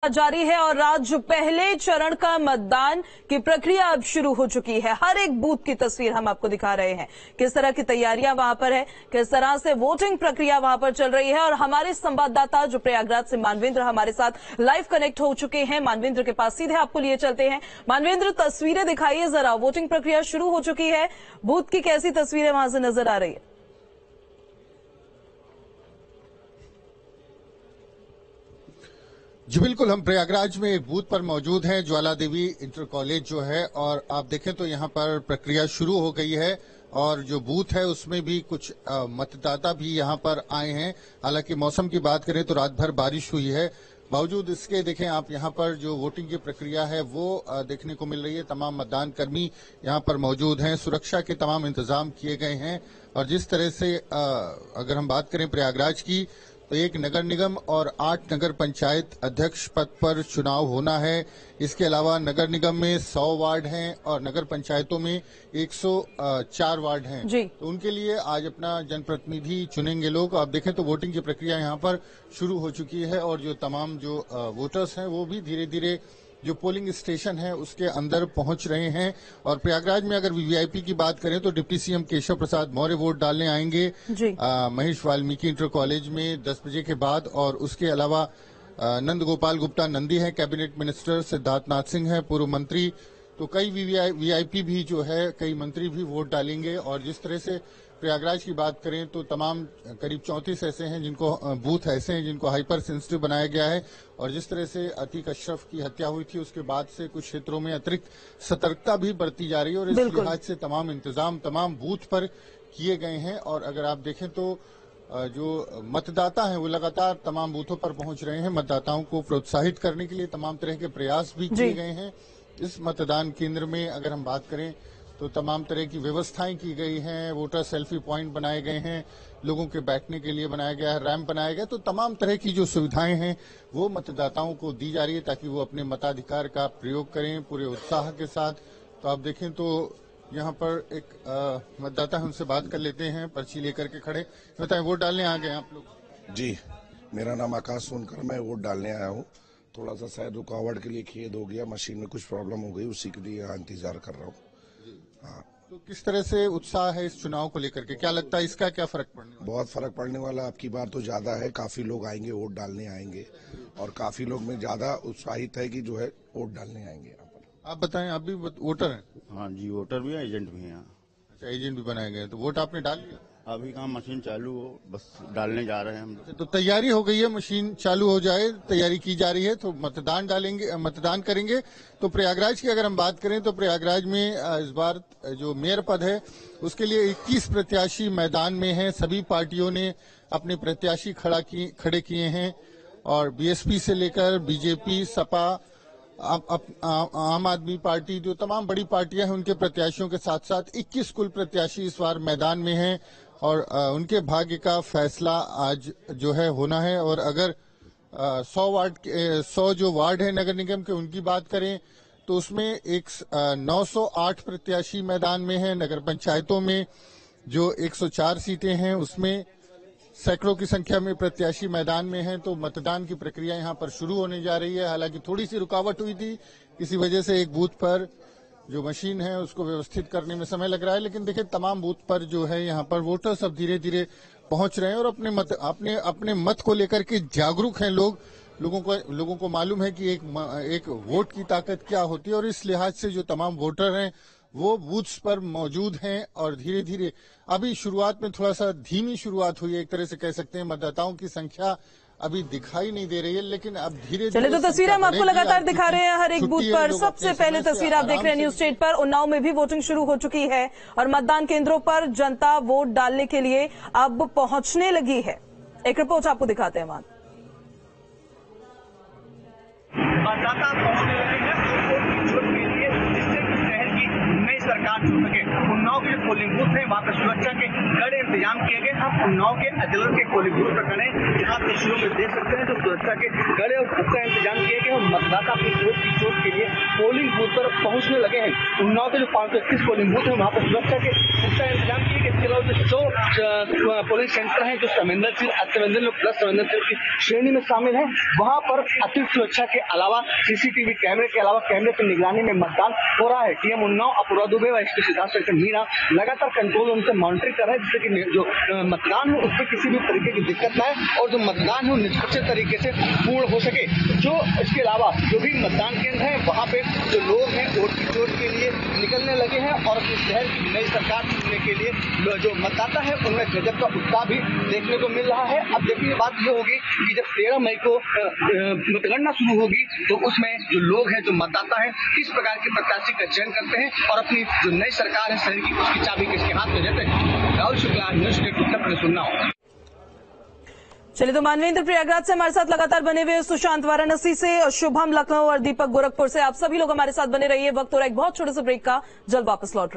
जारी है और आज पहले चरण का मतदान की प्रक्रिया अब शुरू हो चुकी है। हर एक बूथ की तस्वीर हम आपको दिखा रहे हैं, किस तरह की तैयारियां वहां पर है, किस तरह से वोटिंग प्रक्रिया वहां पर चल रही है। और हमारे संवाददाता जो प्रयागराज से मानवेंद्र हमारे साथ लाइव कनेक्ट हो चुके हैं, मानवेंद्र के पास सीधे आपको लिए चलते हैं। मानवेंद्र, तस्वीरें दिखाइए जरा, वोटिंग प्रक्रिया शुरू हो चुकी है, बूथ की कैसी तस्वीरें वहां से नजर आ रही है? जी बिल्कुल, हम प्रयागराज में एक बूथ पर मौजूद हैं, ज्वाला देवी इंटर कॉलेज जो है, और आप देखें तो यहाँ पर प्रक्रिया शुरू हो गई है और जो बूथ है उसमें भी कुछ मतदाता भी यहाँ पर आए हैं। हालांकि मौसम की बात करें तो रात भर बारिश हुई है, बावजूद इसके देखें आप यहाँ पर जो वोटिंग की प्रक्रिया है वो देखने को मिल रही है। तमाम मतदान कर्मी यहाँ पर मौजूद हैं, सुरक्षा के तमाम इंतजाम किए गए हैं। और जिस तरह से अगर हम बात करें प्रयागराज की, तो एक नगर निगम और 8 नगर पंचायत अध्यक्ष पद पर चुनाव होना है। इसके अलावा नगर निगम में 100 वार्ड हैं और नगर पंचायतों में 104 वार्ड हैं। तो उनके लिए आज अपना जनप्रतिनिधि चुनेंगे लोग। आप देखें तो वोटिंग की प्रक्रिया यहाँ पर शुरू हो चुकी है और जो तमाम जो वोटर्स हैं वो भी धीरे धीरे जो पोलिंग स्टेशन है उसके अंदर पहुंच रहे हैं। और प्रयागराज में अगर वीवीआईपी की बात करें तो deputy CM Keshav Prasad Maurya vote डालने आएंगे महेश वाल्मीकि इंटर कॉलेज में 10 बजे के बाद। और उसके अलावा नंद गोपाल गुप्ता नंदी है, कैबिनेट मिनिस्टर सिद्धार्थ नाथ सिंह है, पूर्व मंत्री, तो कई वीआईपी भी जो है, कई मंत्री भी वोट डालेंगे। और जिस तरह से प्रयागराज की बात करें तो तमाम करीब 34 ऐसे हैं जिनको बूथ ऐसे हैं जिनको हाइपर सेंसिटिव बनाया गया है। और जिस तरह से अतीक अशरफ की हत्या हुई थी उसके बाद से कुछ क्षेत्रों में अतिरिक्त सतर्कता भी बरती जा रही है और इस लिहाज से तमाम इंतजाम तमाम बूथ पर किए गए हैं। और अगर आप देखें तो जो मतदाता हैं वो लगातार तमाम बूथों पर पहुंच रहे हैं। मतदाताओं को प्रोत्साहित करने के लिए तमाम तरह के प्रयास भी किए गए हैं। इस मतदान केंद्र में अगर हम बात करें तो तमाम तरह की व्यवस्थाएं की गई हैं, वोटर सेल्फी पॉइंट बनाए गए हैं, लोगों के बैठने के लिए बनाया गया है, रैंप बनाया गया, तो तमाम तरह की जो सुविधाएं हैं वो मतदाताओं को दी जा रही है ताकि वो अपने मताधिकार का प्रयोग करें पूरे उत्साह के साथ। तो आप देखें तो यहाँ पर एक मतदाता है, उनसे बात कर लेते हैं, पर्ची लेकर के खड़े। बताएं, वोट डालने आ गए आप लोग? जी, मेरा नाम आकाश सोनकर, मैं वोट डालने आया हूँ। थोड़ा सा शायद रुकावट के लिए खेद हो गया, मशीन में कुछ प्रॉब्लम हो गई, उसी के लिए यहाँ इंतजार कर रहा हूँ। हाँ, तो किस तरह से उत्साह है इस चुनाव को लेकर के? क्या लगता है इसका क्या फर्क पड़ने वाला? बहुत फर्क पड़ने वाला, आपकी बार तो ज्यादा है, काफी लोग आएंगे, वोट डालने आएंगे और काफी लोग में ज्यादा उत्साहित है कि जो है वोट डालने आएंगे यहाँ पर। आप बताएं, आप भी वोटर हैं? हाँ जी, वोटर भी है, एजेंट भी है। अच्छा, एजेंट भी बनाए गए, तो वोट आपने डाल लिया? अभी कहाँ मशीन चालू हो, बस डालने जा रहे हैं हम। तो तैयारी हो गई है, मशीन चालू हो जाए, तैयारी की जा रही है, तो मतदान करेंगे। तो प्रयागराज की अगर हम बात करें तो प्रयागराज में इस बार जो मेयर पद है उसके लिए 21 प्रत्याशी मैदान में हैं। सभी पार्टियों ने अपने प्रत्याशी खड़े किए हैं और बीएसपी से लेकर बीजेपी, सपा, आम आदमी पार्टी, जो तमाम बड़ी पार्टियां हैं उनके प्रत्याशियों के साथ साथ 21 कुल प्रत्याशी इस बार मैदान में हैं और उनके भाग्य का फैसला आज जो है होना है। और अगर 100 जो वार्ड है नगर निगम के उनकी बात करें तो उसमें 908 प्रत्याशी मैदान में हैं। नगर पंचायतों में जो 104 सीटें हैं उसमें सैकड़ों की संख्या में प्रत्याशी मैदान में हैं। तो मतदान की प्रक्रिया यहाँ पर शुरू होने जा रही है। हालांकि थोड़ी सी रुकावट हुई थी, किसी वजह से एक बूथ पर जो मशीन है उसको व्यवस्थित करने में समय लग रहा है, लेकिन देखिए तमाम बूथ पर जो है यहाँ पर वोटर्स अब धीरे धीरे पहुंच रहे हैं और अपने मत को लेकर के जागरूक हैं लोगों को मालूम है कि एक वोट की ताकत क्या होती है। और इस लिहाज से जो तमाम वोटर हैं वो बूथ्स पर मौजूद हैं और धीरे धीरे अभी शुरुआत में थोड़ा सा धीमी शुरुआत हुई है, एक तरह से कह सकते हैं। मतदाताओं की संख्या अभी दिखाई नहीं दे रही है, लेकिन अब धीरे चलिए, तो तस्वीरें हम आपको लगातार दिखा रहे हैं हर एक बूथ पर। सबसे पहले तस्वीर आप देख रहे हैं न्यूज स्टेट पर। उन्नाव में भी वोटिंग शुरू हो चुकी है और मतदान केंद्रों पर जनता वोट डालने के लिए अब पहुंचने लगी है। एक रिपोर्ट आपको दिखाते हैं वहां। मतदाता पहुंचने लगे हैं सरकार चुन सके। उन्नाव के जो पोलिंग बूथ है वहाँ पर सुरक्षा के कड़े इंतजाम किए गए। हम उन्नाव के अजलर के पोलिंग बूथ पर खड़े, जहाँ तस्वीरों में देख सकते हैं जो सुरक्षा के कड़े और पुख्ता इंतजाम किए गए और मतदाता अपनी वोट की चोट के लिए पोलिंग बूथ पर पहुंचने लगे हैं। उन्नाव के जो 531 पोलिंग बूथ है वहां पर सुरक्षा के पुख्ता इंतजाम किए गए। इसके अलावा जो 100 पोलिंग सेंटर हैं जो संवेदनशील, अतिसंवेदनशील प्लस संवेदनशील की श्रेणी में शामिल है, वहां पर अतिरिक्त सुरक्षा के अलावा सीसीटीवी कैमरे के अलावा कैमरे की निगरानी में मतदान हो रहा है। टीएम उन्नाव अपूर्वा दुबे व एसपी सिद्धार्थ शंकर मीणा लगातार कंट्रोल रूम से मॉनिटरिंग कर रहे हैं, जिससे कि जो मतदान है उसमें किसी भी तरीके की दिक्कत न आए और जो मतदान है निष्पक्ष तरीके से पूर्ण हो सके। जो इसके अलावा जो भी मतदान केंद्र है वहां पे जो लोग हैं वोट की चोट के लिए निकलने लगे हैं और अपने शहर की नई सरकार चुनने के लिए जो मतदाता है उनमें गजब का उत्साह भी देखने को मिल रहा है। अब देखिए बात ये होगी कि जब 13 मई को मतगणना शुरू होगी तो उसमें जो लोग हैं, जो मतदाता है, किस प्रकार के प्रत्याशी का चयन करते हैं और अपनी जो नई सरकार है शहर की उसकी चाबी किसके हाथ में देते हैं। Rahul Shukla, news day Uttar Pradesh Unnao. चलिए तो मानवेंद्र प्रयागराज से हमारे साथ लगातार बने हुए, सुशांत वाराणसी से, शुभम लखनऊ और दीपक गोरखपुर से, आप सभी लोग हमारे साथ बने रहिए। वक्त हो रहा है एक बहुत छोटे से ब्रेक का, जल्द वापस लौट रहे हैं।